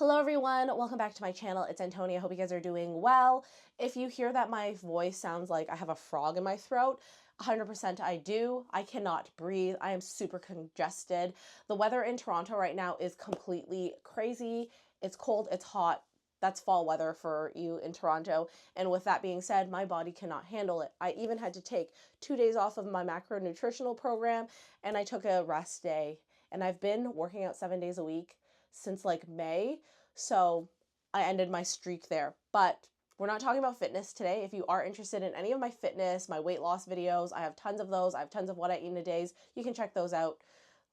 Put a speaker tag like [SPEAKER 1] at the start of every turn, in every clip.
[SPEAKER 1] Hello everyone, welcome back to my channel. It's Antonia. I hope you guys are doing well. If you hear that my voice sounds like I have a frog in my throat, 100% I do. I cannot breathe. I am super congested. The weather in Toronto right now is completely crazy. It's cold, it's hot. That's fall weather for you in Toronto. And with that being said, my body cannot handle it. I even had to take 2 days off of my macronutritional program, and I took a rest day. And I've been working out 7 days a week since like May. So I ended my streak there. But we're not talking about fitness today. If you are interested in any of my fitness, my weight loss videos, I have tons of those. I have tons of what I eat in a day. You can check those out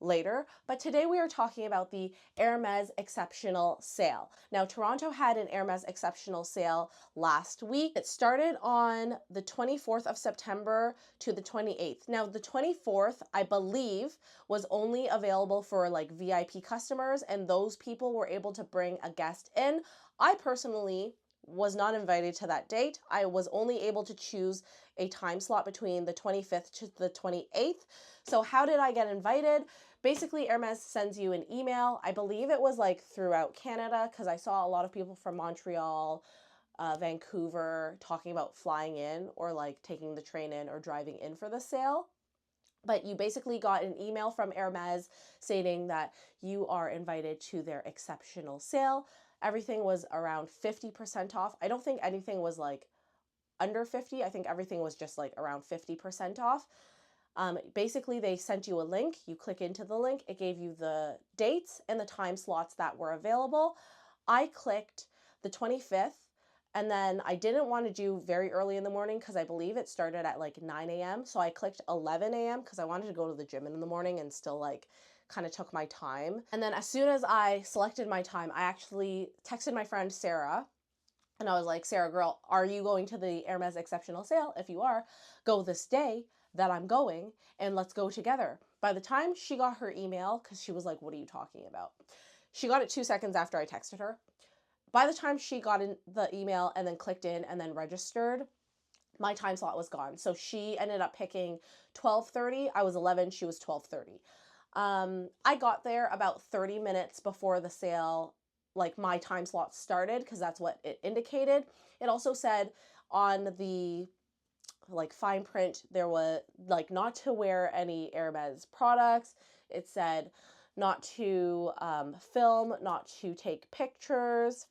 [SPEAKER 1] later. But today we are talking about the Hermes exceptional sale. Now, Toronto had an Hermes exceptional sale last week. It started on the 24th of September to the 28th. Now, the 24th, I believe, was only available for like VIP customers, and those people were able to bring a guest in. I personally was not invited to that date. I was only able to choose a time slot between the 25th to the 28th. So how did I get invited? Basically, Hermes sends you an email. I believe it was like throughout Canada, because I saw a lot of people from Montreal, Vancouver talking about flying in or like taking the train in or driving in for the sale. But you basically got an email from Hermes stating that you are invited to their exceptional sale. Everything was around 50% off. I don't think anything was like under 50. I think everything was just like around 50% off. Basically, they sent you a link. You click into the link. It gave you the dates and the time slots that were available. I clicked the 25th, and then I didn't want to do very early in the morning because I believe it started at like 9 a.m. So I clicked 11 a.m. because I wanted to go to the gym in the morning and still like kind of took my time. And then as soon as I selected my time, I actually texted my friend Sarah. And I was like, Sarah, girl, are you going to the Hermes exceptional sale? If you are, go this day that I'm going and let's go together. By the time she got her email, because she was like, what are you talking about? She got it 2 seconds after I texted her. By the time she got in the email and then clicked in and then registered, my time slot was gone. So she ended up picking 12:30. I was 11, she was 12:30. I got there about 30 minutes before the sale, like my time slot started, because that's what it indicated. It also said on the like fine print, there was like not to wear any Hermes products. It said not to film, not to take pictures,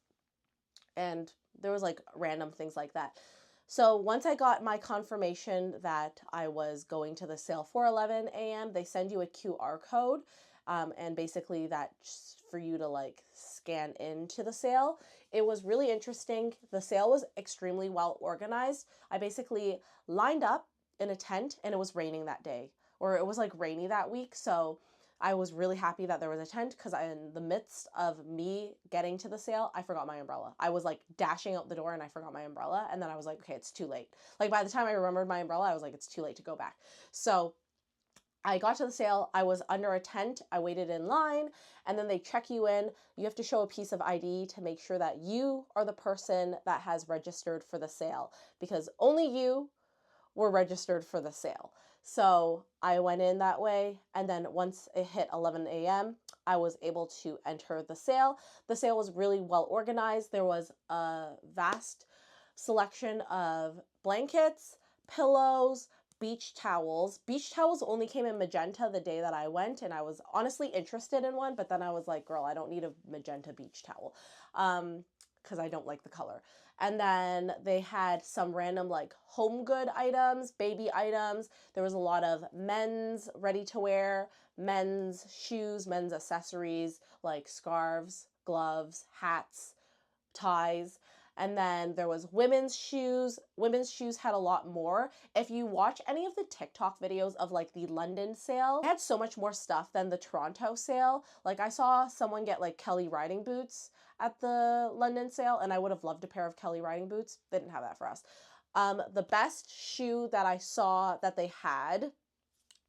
[SPEAKER 1] and there was like random things like that. So once I got my confirmation that I was going to the sale for 11 a.m., they send you a QR code, and basically that's for you to like scan into the sale. It was really interesting. The sale was extremely well organized. I basically lined up in a tent, and it was raining that day, or it was like rainy that week. So I was really happy that there was a tent, because in the midst of me getting to the sale, I forgot my umbrella. I was like dashing out the door and I forgot my umbrella. And then I was like, okay, it's too late. Like by the time I remembered my umbrella, I was like, it's too late to go back. So I got to the sale. I was under a tent. I waited in line, and then they check you in. You have to show a piece of ID to make sure that you are the person that has registered for the sale, because only you were registered for the sale. So I went in that way, and then once it hit 11 a.m., I was able to enter the sale. The sale was really well organized. There was a vast selection of blankets, pillows, beach towels. Beach towels only came in magenta the day that I went, and I was honestly interested in one, but then I was like, girl, I don't need a magenta beach towel, because I don't like the color. And then they had some random like home good items, baby items. There was a lot of men's ready to wear, men's shoes, men's accessories like scarves, gloves, hats, ties. And then there was women's shoes. Women's shoes had a lot more. If you watch any of the TikTok videos of like the London sale, they had so much more stuff than the Toronto sale. Like I saw someone get like Kelly riding boots at the London sale, and I would have loved a pair of Kelly riding boots. They didn't have that for us. The best shoe that I saw that they had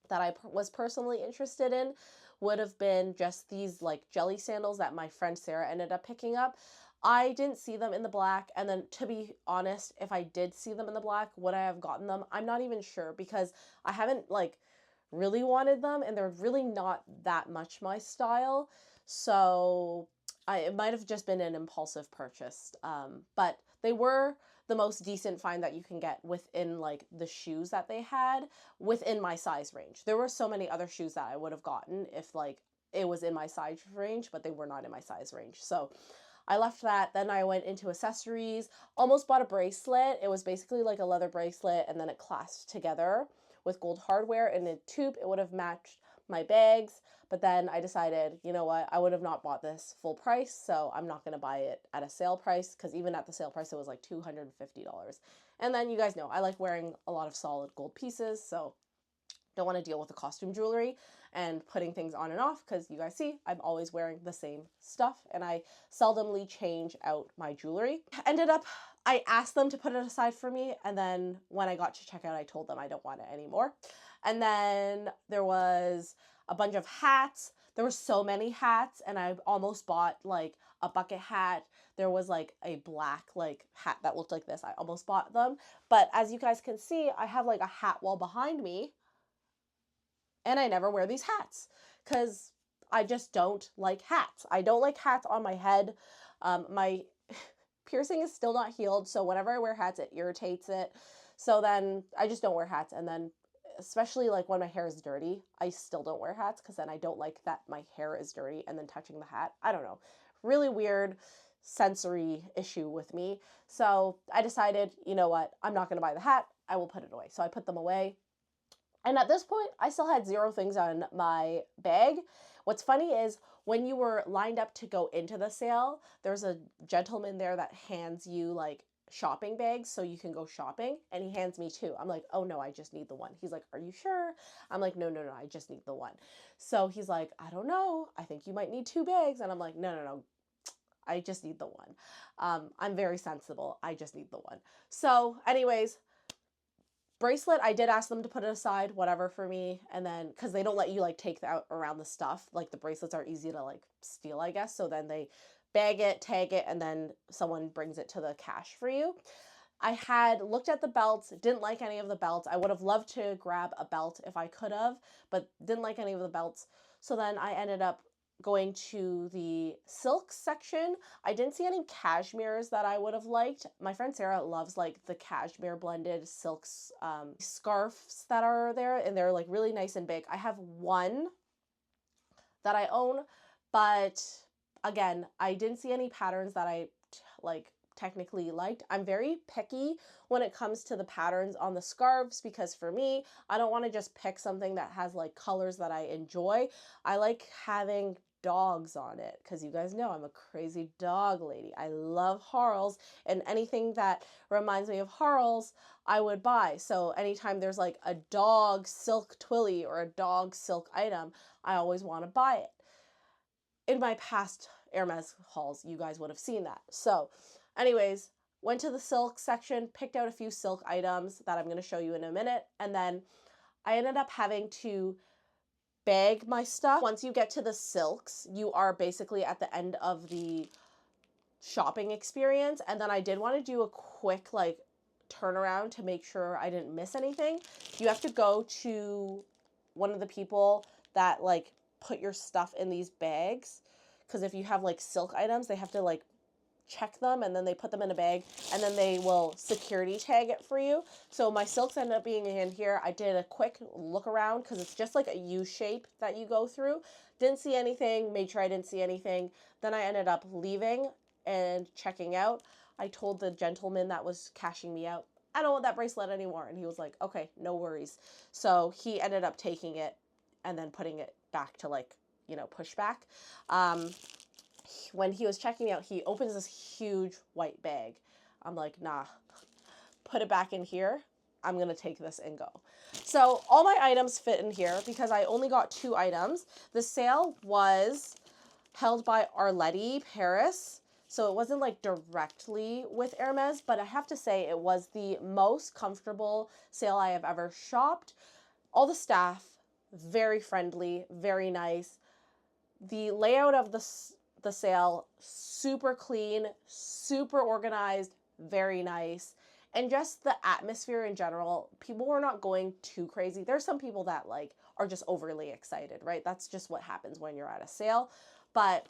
[SPEAKER 1] that I was personally interested in would have been just these like jelly sandals that my friend Sarah ended up picking up. I didn't see them in the black, and then to be honest, if I did see them in the black, would I have gotten them? I'm not even sure, because I haven't like really wanted them, and they're really not that much my style. So it might have just been an impulsive purchase, but they were the most decent find that you can get within like the shoes that they had within my size range. There were so many other shoes that I would have gotten if like it was in my size range, but they were not in my size range. So I left that. Then I went into accessories, almost bought a bracelet. It was basically like a leather bracelet and then it clasped together with gold hardware in a tube. It would have matched my bags, but then I decided, you know what, I would have not bought this full price, so I'm not going to buy it at a sale price, because even at the sale price, it was like $250. And then you guys know, I like wearing a lot of solid gold pieces, so don't want to deal with the costume jewelry and putting things on and off, because you guys see, I'm always wearing the same stuff, and I seldomly change out my jewelry. I asked them to put it aside for me, and then when I got to checkout, I told them I don't want it anymore. And then there was a bunch of hats. There were so many hats, and I almost bought like a bucket hat. There was like a black like hat that looked like this. I almost bought them. But as you guys can see, I have like a hat wall behind me, and I never wear these hats because I just don't like hats. I don't like hats on my head. My piercing is still not healed, so whenever I wear hats, it irritates it. So then I just don't wear hats. And then especially like when my hair is dirty, I still don't wear hats because then I don't like that my hair is dirty and then touching the hat. I don't know. Really weird sensory issue with me. So I decided, you know what? I'm not going to buy the hat. I will put it away. So I put them away. And at this point, I still had 0 things on my bag. What's funny is when you were lined up to go into the sale, there's a gentleman there that hands you like shopping bags so you can go shopping, and he hands me 2. I'm like, oh no, I just need the one. He's like, are you sure? I'm like, no, I just need the one. So he's like, I don't know, I think you might need 2 bags. And I'm like, no, I just need the one. I'm very sensible. I just need the one. So anyways, bracelet, I did ask them to put it aside, whatever, for me. And then because they don't let you like take out around the stuff, like the bracelets are easy to like steal, I guess. So then they bag it, tag it, and then someone brings it to the cash for you. I had looked at the belts, didn't like any of the belts. I would have loved to grab a belt if I could have, but didn't like any of the belts. So then I ended up going to the silk section. I didn't see any cashmeres that I would have liked. My friend Sarah loves like the cashmere blended silks scarves that are there, and they're like really nice and big. I have one that I own, but again, I didn't see any patterns that I technically liked. I'm very picky when it comes to the patterns on the scarves, because for me, I don't want to just pick something that has like colors that I enjoy. I like having dogs on it, because you guys know I'm a crazy dog lady. I love Harles, and anything that reminds me of Harles, I would buy. So anytime there's like a dog silk twilly or a dog silk item, I always want to buy it. In my past Hermes hauls, you guys would have seen that. So anyways, went to the silk section, picked out a few silk items that I'm going to show you in a minute, and then I ended up having to bag my stuff. Once you get to the silks, you are basically at the end of the shopping experience, and then I did want to do a quick like turnaround to make sure I didn't miss anything. You have to go to one of the people that like put your stuff in these bags, because if you have like silk items, they have to like check them, and then they put them in a bag, and then they will security tag it for you. So my silks ended up being in here. I did a quick look around because it's just like a U shape that you go through. Didn't see anything, made sure I didn't see anything. Then I ended up leaving and checking out. I told the gentleman that was cashing me out, I don't want that bracelet anymore. And he was like, okay, no worries. So he ended up taking it and then putting it back to like, you know, push back. When he was checking me out, he opens this huge white bag. I'm like, nah, put it back in here. I'm going to take this and go. So all my items fit in here because I only got 2 items. The sale was held by Arletty Paris. So it wasn't like directly with Hermes, but I have to say it was the most comfortable sale I have ever shopped. All the staff, very friendly, very nice. The layout of the sale, super clean, super organized, very nice. And just the atmosphere in general, people were not going too crazy. There's some people that like are just overly excited, right? That's just what happens when you're at a sale. But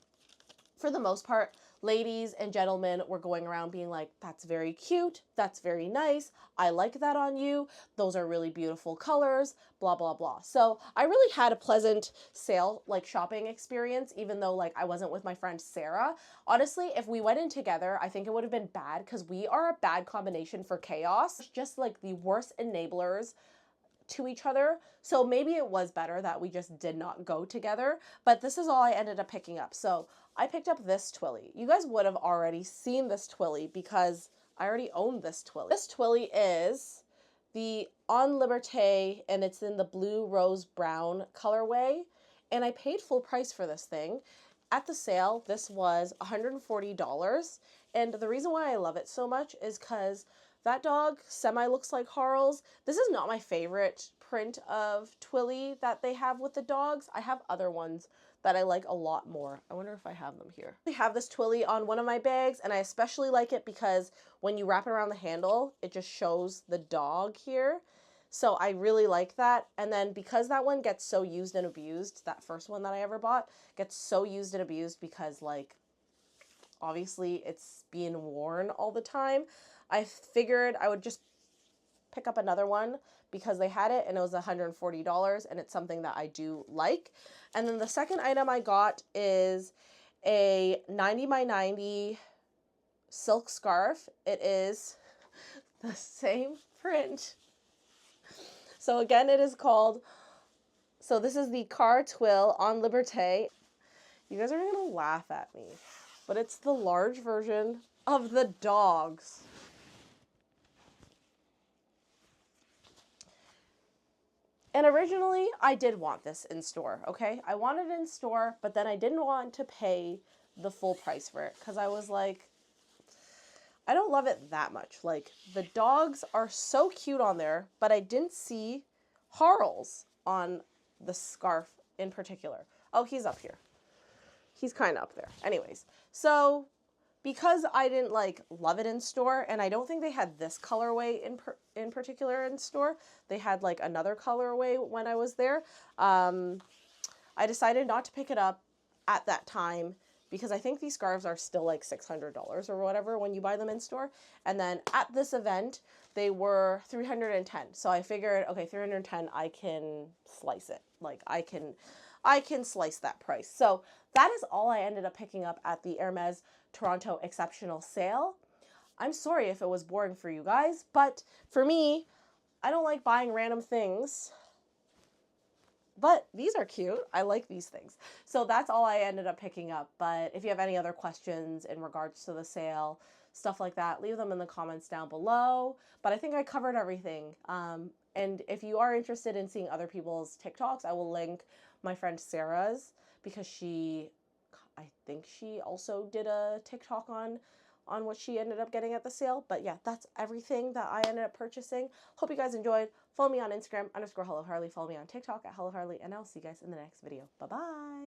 [SPEAKER 1] For the most part, ladies and gentlemen were going around being like, that's very cute, that's very nice, I like that on you, those are really beautiful colors, blah, blah, blah. So I really had a pleasant sale, like shopping experience, even though like I wasn't with my friend Sarah. Honestly, if we went in together, I think it would have been bad because we are a bad combination for chaos. Just like the worst enablers to each other. So maybe it was better that we just did not go together, but this is all I ended up picking up. So I picked up this Twilly. You guys would have already seen this Twilly because I already owned this Twilly. This Twilly is the En Liberté and it's in the blue rose brown colorway. And I paid full price for this thing. At the sale, this was $140. And the reason why I love it so much is because that dog semi looks like Harl's. This is not my favorite print of Twilly that they have with the dogs. I have other ones that I like a lot more. I wonder if I have them here. I have this Twilly on one of my bags, and I especially like it because when you wrap it around the handle, it just shows the dog here. So I really like that. And then because that one gets so used and abused, that first one that I ever bought gets so used and abused because like, obviously it's being worn all the time. I figured I would just pick up another one because they had it and it was $140 and it's something that I do like. And then the second item I got is a 90 by 90 silk scarf. It is the same print. So again, it is called, so this is the Car Twill En Liberté. You guys are gonna laugh at me, but it's the large version of the dogs. And originally, I did want this in store, okay? I wanted it in store, but then I didn't want to pay the full price for it because I was like, I don't love it that much. Like, the dogs are so cute on there, but I didn't see Harl's on the scarf in particular. Oh, he's up here. He's kind of up there. Anyways, so because I didn't like love it in store, and I don't think they had this colorway in particular in store, they had like another colorway when I was there. I decided not to pick it up at that time because I think these scarves are still like $600 or whatever when you buy them in store. And then at this event, they were $310. So I figured, okay, $310, I can slice it. Like I can slice that price. So that is all I ended up picking up at the Hermes Toronto Exceptional Sale. I'm sorry if it was boring for you guys, but for me, I don't like buying random things, but these are cute. I like these things. So that's all I ended up picking up. But if you have any other questions in regards to the sale, stuff like that, leave them in the comments down below. But I think I covered everything. And if you are interested in seeing other people's TikToks, I will link my friend Sarah's because I think she also did a TikTok on what she ended up getting at the sale. But yeah, that's everything that I ended up purchasing. Hope you guys enjoyed. Follow me on Instagram _HelloHarley. Follow me on TikTok at HelloHarley. And I'll see you guys in the next video. Bye-bye.